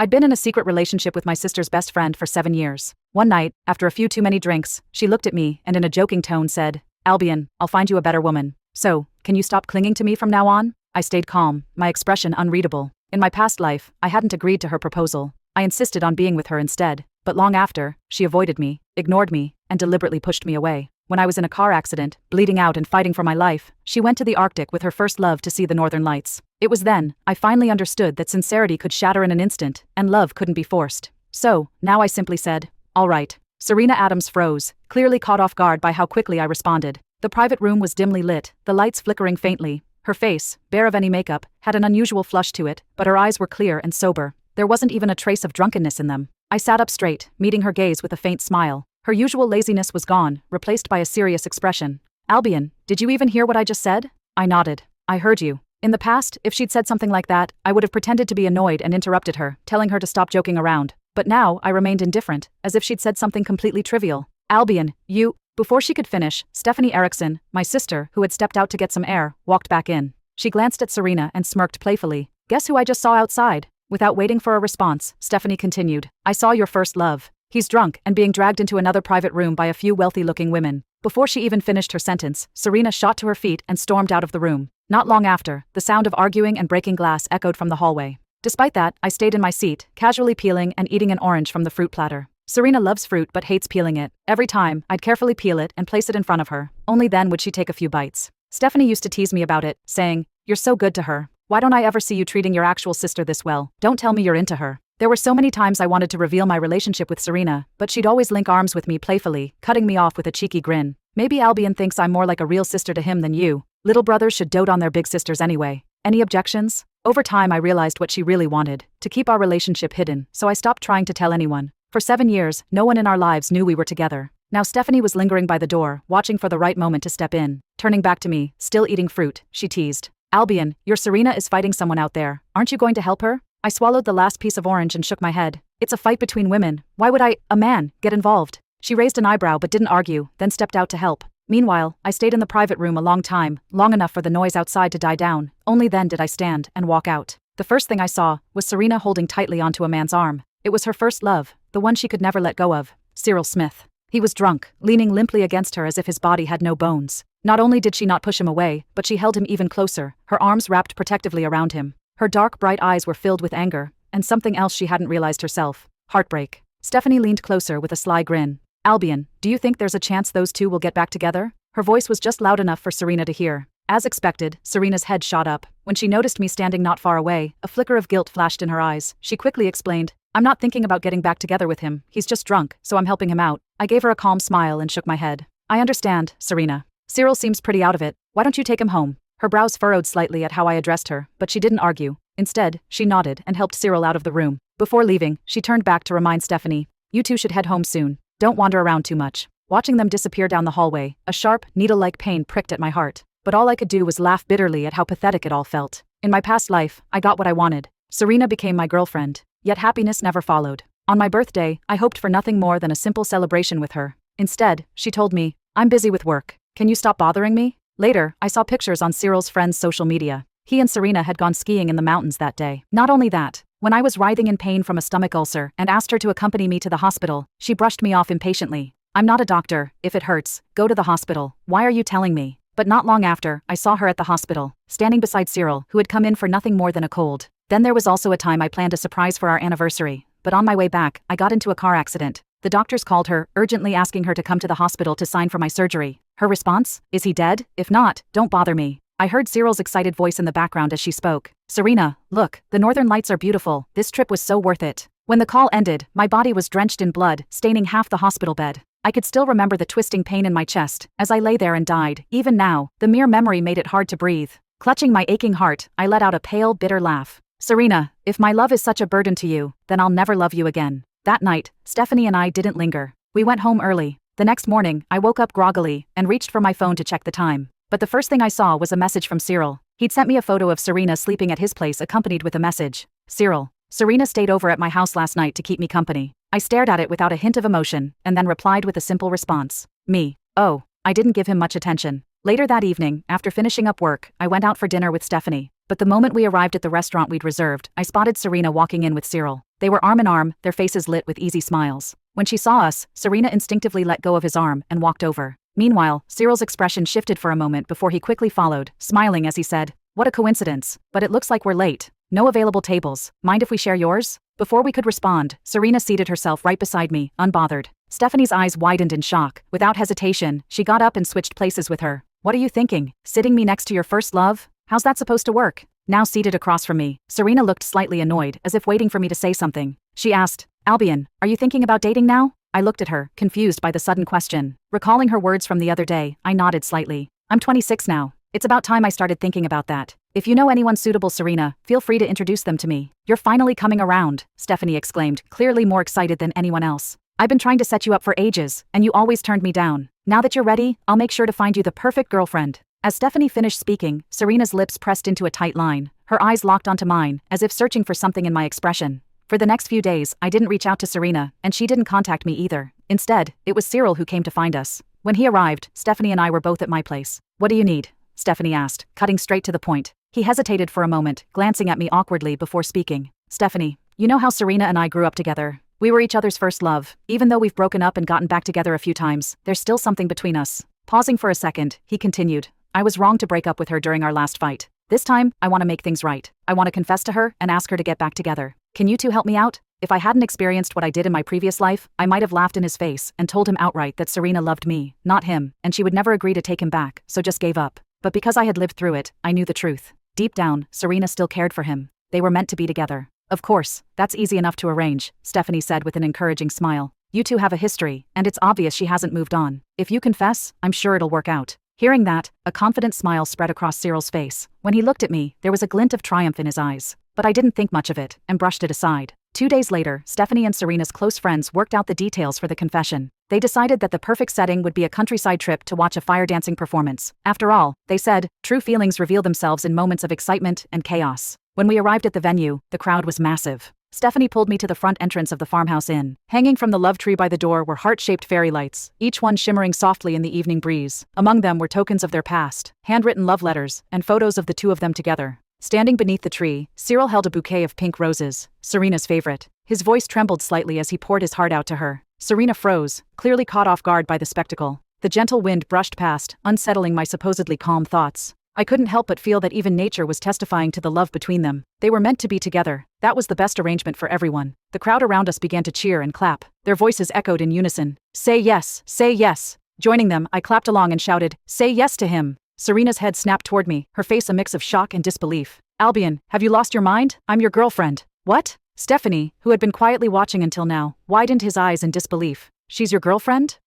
I'd been in a secret relationship with my sister's best friend for 7 years. One night, after a few too many drinks, she looked at me and in a joking tone said, "Albion, I'll find you a better woman. So, can you stop clinging to me from now on?" I stayed calm, my expression unreadable. In my past life, I hadn't agreed to her proposal. I insisted on being with her instead, but long after, she avoided me, ignored me, and deliberately pushed me away. When I was in a car accident, bleeding out and fighting for my life, she went to the Arctic with her first love to see the northern lights. It was then I finally understood that sincerity could shatter in an instant, and love couldn't be forced. So, now I simply said, "All right." Serena Adams froze, clearly caught off guard by how quickly I responded. The private room was dimly lit, the lights flickering faintly. Her face, bare of any makeup, had an unusual flush to it, but her eyes were clear and sober. There wasn't even a trace of drunkenness in them. I sat up straight, meeting her gaze with a faint smile. Her usual laziness was gone, replaced by a serious expression. "Albion, did you even hear what I just said?" I nodded. "I heard you." In the past, if she'd said something like that, I would have pretended to be annoyed and interrupted her, telling her to stop joking around. But now, I remained indifferent, as if she'd said something completely trivial. "Albion, you..." Before she could finish, Stephanie Erickson, my sister, who had stepped out to get some air, walked back in. She glanced at Serena and smirked playfully. "Guess who I just saw outside?" Without waiting for a response, Stephanie continued. "I saw your first love. He's drunk and being dragged into another private room by a few wealthy-looking women." Before she even finished her sentence, Serena shot to her feet and stormed out of the room. Not long after, the sound of arguing and breaking glass echoed from the hallway. Despite that, I stayed in my seat, casually peeling and eating an orange from the fruit platter. Serena loves fruit but hates peeling it. Every time, I'd carefully peel it and place it in front of her. Only then would she take a few bites. Stephanie used to tease me about it, saying, "You're so good to her. Why don't I ever see you treating your actual sister this well? Don't tell me you're into her." There were so many times I wanted to reveal my relationship with Serena, but she'd always link arms with me playfully, cutting me off with a cheeky grin. "Maybe Albion thinks I'm more like a real sister to him than you. Little brothers should dote on their big sisters anyway." Any objections? Over time I realized what she really wanted, to keep our relationship hidden, so I stopped trying to tell anyone. For 7 years, no one in our lives knew we were together. Now Stephanie was lingering by the door, watching for the right moment to step in. Turning back to me, still eating fruit, she teased, "Albion, your Serena is fighting someone out there. Aren't you going to help her?" I swallowed the last piece of orange and shook my head. "It's a fight between women. Why would a man, get involved?" She raised an eyebrow but didn't argue, then stepped out to help. Meanwhile, I stayed in the private room a long time, long enough for the noise outside to die down. Only then did I stand and walk out. The first thing I saw was Serena holding tightly onto a man's arm. It was her first love, the one she could never let go of, Cyril Smith. He was drunk, leaning limply against her as if his body had no bones. Not only did she not push him away, but she held him even closer, her arms wrapped protectively around him. Her dark, bright eyes were filled with anger, and something else she hadn't realized herself. Heartbreak. Stephanie leaned closer with a sly grin. "Albion, do you think there's a chance those two will get back together?" Her voice was just loud enough for Serena to hear. As expected, Serena's head shot up. When she noticed me standing not far away, a flicker of guilt flashed in her eyes. She quickly explained, "I'm not thinking about getting back together with him. He's just drunk, so I'm helping him out." I gave her a calm smile and shook my head. "I understand, Serena. Cyril seems pretty out of it. Why don't you take him home?" Her brows furrowed slightly at how I addressed her, but she didn't argue. Instead, she nodded and helped Cyril out of the room. Before leaving, she turned back to remind Stephanie, "You two should head home soon. Don't wander around too much." Watching them disappear down the hallway, a sharp, needle-like pain pricked at my heart. But all I could do was laugh bitterly at how pathetic it all felt. In my past life, I got what I wanted. Serena became my girlfriend. Yet happiness never followed. On my birthday, I hoped for nothing more than a simple celebration with her. Instead, she told me, "I'm busy with work. Can you stop bothering me?" Later, I saw pictures on Cyril's friend's social media. He and Serena had gone skiing in the mountains that day. Not only that, when I was writhing in pain from a stomach ulcer and asked her to accompany me to the hospital, she brushed me off impatiently. "I'm not a doctor. If it hurts, go to the hospital. Why are you telling me?" But not long after, I saw her at the hospital, standing beside Cyril, who had come in for nothing more than a cold. Then there was also a time I planned a surprise for our anniversary, but on my way back, I got into a car accident. The doctors called her, urgently asking her to come to the hospital to sign for my surgery. Her response? "Is he dead? If not, don't bother me." I heard Cyril's excited voice in the background as she spoke. "Serena, look, the northern lights are beautiful. This trip was so worth it." When the call ended, my body was drenched in blood, staining half the hospital bed. I could still remember the twisting pain in my chest, as I lay there and died. Even now, the mere memory made it hard to breathe. Clutching my aching heart, I let out a pale, bitter laugh. "Serena, if my love is such a burden to you, then I'll never love you again." That night, Stephanie and I didn't linger. We went home early. The next morning, I woke up groggily, and reached for my phone to check the time. But the first thing I saw was a message from Cyril. He'd sent me a photo of Serena sleeping at his place accompanied with a message. "Cyril, Serena stayed over at my house last night to keep me company." I stared at it without a hint of emotion, and then replied with a simple response. "Me. Oh." I didn't give him much attention. Later that evening, after finishing up work, I went out for dinner with Stephanie. But the moment we arrived at the restaurant we'd reserved, I spotted Serena walking in with Cyril. They were arm in arm, their faces lit with easy smiles. When she saw us, Serena instinctively let go of his arm and walked over. Meanwhile, Cyril's expression shifted for a moment before he quickly followed, smiling as he said, "What a coincidence. But it looks like we're late. No available tables. Mind if we share yours?" Before we could respond, Serena seated herself right beside me, unbothered. Stephanie's eyes widened in shock. Without hesitation, she got up and switched places with her. "What are you thinking? Sitting me next to your first love? How's that supposed to work?" Now seated across from me, Serena looked slightly annoyed, as if waiting for me to say something. She asked, "Albion, are you thinking about dating now?" I looked at her, confused by the sudden question. Recalling her words from the other day, I nodded slightly. "I'm 26 now. It's about time I started thinking about that. If you know anyone suitable, Serena, feel free to introduce them to me." "You're finally coming around," Stephanie exclaimed, clearly more excited than anyone else. "I've been trying to set you up for ages, and you always turned me down. Now that you're ready, I'll make sure to find you the perfect girlfriend." As Stephanie finished speaking, Serena's lips pressed into a tight line, her eyes locked onto mine, as if searching for something in my expression. For the next few days, I didn't reach out to Serena, and she didn't contact me either. Instead, it was Cyril who came to find us. When he arrived, Stephanie and I were both at my place. "What do you need?" Stephanie asked, cutting straight to the point. He hesitated for a moment, glancing at me awkwardly before speaking. "Stephanie, you know how Serena and I grew up together. We were each other's first love. Even though we've broken up and gotten back together a few times, there's still something between us." Pausing for a second, he continued. "I was wrong to break up with her during our last fight. This time, I want to make things right. I want to confess to her and ask her to get back together. Can you two help me out?" If I hadn't experienced what I did in my previous life, I might have laughed in his face and told him outright that Serena loved me, not him, and she would never agree to take him back, so just gave up. But because I had lived through it, I knew the truth. Deep down, Serena still cared for him. They were meant to be together. "Of course, that's easy enough to arrange," Stephanie said with an encouraging smile. "You two have a history, and it's obvious she hasn't moved on. If you confess, I'm sure it'll work out." Hearing that, a confident smile spread across Cyril's face. When he looked at me, there was a glint of triumph in his eyes. But I didn't think much of it, and brushed it aside. 2 days later, Stephanie and Serena's close friends worked out the details for the confession. They decided that the perfect setting would be a countryside trip to watch a fire dancing performance. After all, they said, true feelings reveal themselves in moments of excitement and chaos. When we arrived at the venue, the crowd was massive. Stephanie pulled me to the front entrance of the farmhouse inn. Hanging from the love tree by the door were heart-shaped fairy lights, each one shimmering softly in the evening breeze. Among them were tokens of their past, handwritten love letters, and photos of the two of them together. Standing beneath the tree, Cyril held a bouquet of pink roses, Serena's favorite. His voice trembled slightly as he poured his heart out to her. Serena froze, clearly caught off guard by the spectacle. The gentle wind brushed past, unsettling my supposedly calm thoughts. I couldn't help but feel that even nature was testifying to the love between them. They were meant to be together. That was the best arrangement for everyone. The crowd around us began to cheer and clap. Their voices echoed in unison. "Say yes, say yes." Joining them, I clapped along and shouted, "Say yes to him." Serena's head snapped toward me, her face a mix of shock and disbelief. "Albion, have you lost your mind? I'm your girlfriend." "What?" Stephanie, who had been quietly watching until now, widened his eyes in disbelief. "She's your girlfriend?